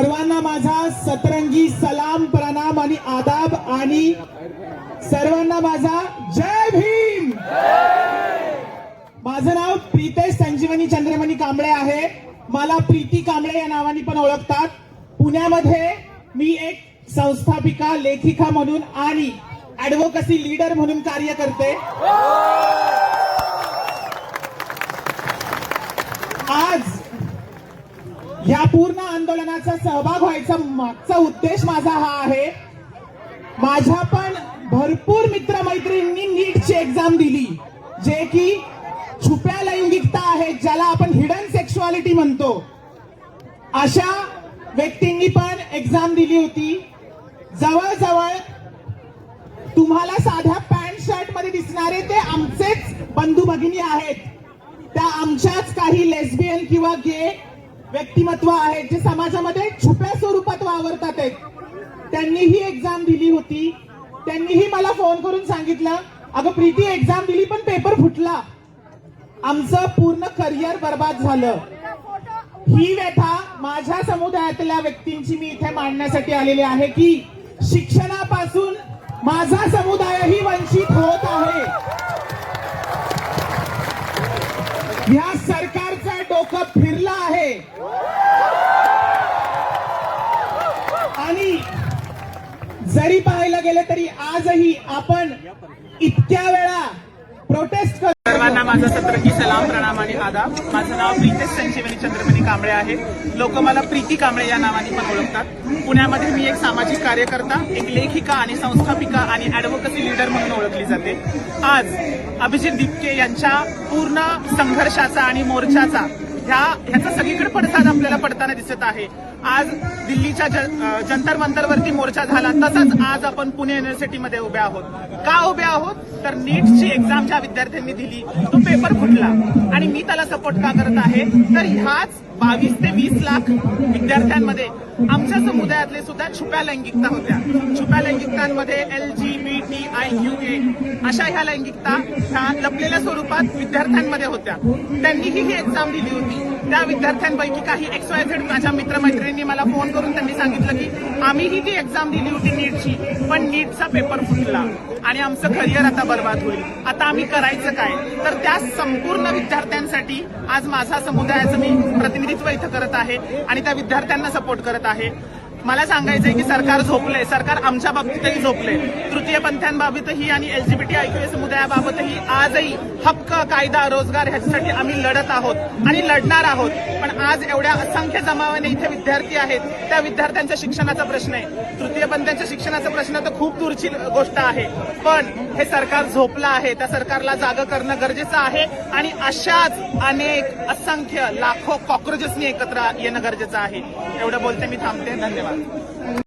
सर्वांना माझा सतरंगी सलाम प्रणाम आणि आदाब आणि सर्वांना माझा जय भीम। माझं नाव प्रीतेश संजीवनी चंद्रमणी कांबळे आहे। मला प्रीती कांबळे या नावाने पण ओळखतात। पुण्यामध्ये मी एक संस्थापिका लेखिका म्हणून आणि ऍडव्होकसी लीडर म्हणून कार्य करते। आज या पूर्ण आंदोलनाचा सहभाग व्हायचा मागचा उद्देश माझा हा आहे। माझ्या पण भरपूर मित्रमैत्रिणींनी नीटची एक्झाम दिली, जे की छुप्या लैंगिकता आहे, ज्याला आपण हिडन सेक्शुअलिटी म्हणतो। अशा व्यक्तींनी पण एक्झाम दिली होती। जवळजवळ तुम्हाला साध्या पॅन्ट शर्ट मध्ये दिसणारे ते आमचेच बंधू भगिनी आहेत। त्या आमच्याच काही लेस्बियन किंवा गे व्यक्तिमत्व आहेत, जे समाजामध्ये छुप्या स्वरूपात वावरतात आहेत। त्यांनी ही एक्झाम दिली होती। त्यांनीही मला फोन करून सांगितलं, अगं प्रीती एक्झाम दिली पण पेपर फुटला, आमचं पूर्ण करिअर बर्बाद झालं। ही व्यथा माझ्या समुदायातल्या व्यक्तींची मी इथे मांडण्यासाठी आलेली आहे की शिक्षणापासून माझा समुदायही वंचित होत आहे। या सरकारचं डोकं फिरलं आहे आणि जरी पाहायला गेलं तरी आजही आपण इतक्या वेळा प्रोटेस्ट करतो। सर्वांना माझा सतरंगी सलाम प्रणाम आणि आदाब। माझं नाव प्रीतेश संजीवनी चंद्रमणी कांबळे आहे। लोक मला प्रीती कांबळे या नावाने पण ओळखतात। पुण्यामध्ये मी एक सामाजिक कार्यकर्ता, एक लेखिका आणि संस्थापिका आणि ऍडव्होकसी लीडर म्हणून ओळखली जाते। आज अभिजित दिपके यांच्या पूर्ण संघर्षाचा आणि मोर्चाचा ह्याचा सगळीकडे पडसाद आपल्याला पडताना दिसत आहे। आज दिल्लीच्या जंतर मंतरवरती मोर्चा झाला, तसंच आज आपण पुणे युनिव्हर्सिटीमध्ये उभे आहोत। का उभे आहोत तर नीटची एक्झाम ज्या विद्यार्थ्यांनी दिली तो पेपर फुटला आणि मी त्याला सपोर्ट का करत आहे तर ह्याच 22 ते 20 लाख विद्यार्थ्यांमध्ये आमच्या समुदायातले सुद्धा छुप्या लैंगिकता होत्या। छुप्या लैंगिकतांमध्ये LGBTIQA अशा ह्या लैंगिकता ह्या लपलेल्या स्वरूपात विद्यार्थ्यांमध्ये होत्या। त्यांनीही ही एक्झाम दिली होती। त्या विद्यार्थ्यांपैकी काही XYZ माझ्या मित्रमैत्रिणींनी मला फोन करून त्यांनी सांगितलं की आम्हीही ती एक्झाम दिली होती नीटची, पण नीटचा पेपर फुटला आणि आमचं करिअर आता बर्बाद होईल। आता आम्ही करायचं काय? तर त्या संपूर्ण विद्यार्थ्यांसाठी आज माझा समुदायाचं मी प्रतिनिधित्व इथं करत आहे आणि त्या विद्यार्थ्यांना सपोर्ट करत आहे। मला सांगायचंय की सरकार झोपलंय, सरकार आमच्या बाबतीतही झोपलंय। तृतीय पंथांबाबतही आणि LGBTIQA समुदायाबाबतही आजही हक्क, कायदा, रोजगार ह्याच्यासाठी आम्ही लढत आहोत आणि लढणार आहोत। पण आज एवढ्या असंख्य जमावाने इथे विद्यार्थी आहेत, त्या विद्यार्थ्यांच्या शिक्षणाचा प्रश्न आहे। तृतीय पंथांच्या शिक्षणाचा प्रश्न तर खूप दूरची गोष्ट आहे, पण हे सरकार झोपलं आहे। त्या सरकारला जागं करणं गरजेचं आहे आणि अशाच अनेक असंख्य लाखो कॉक्रोचेसनी एकत्र येणं गरजेचं आहे। एवढं बोलते मी थांबते। धन्यवाद।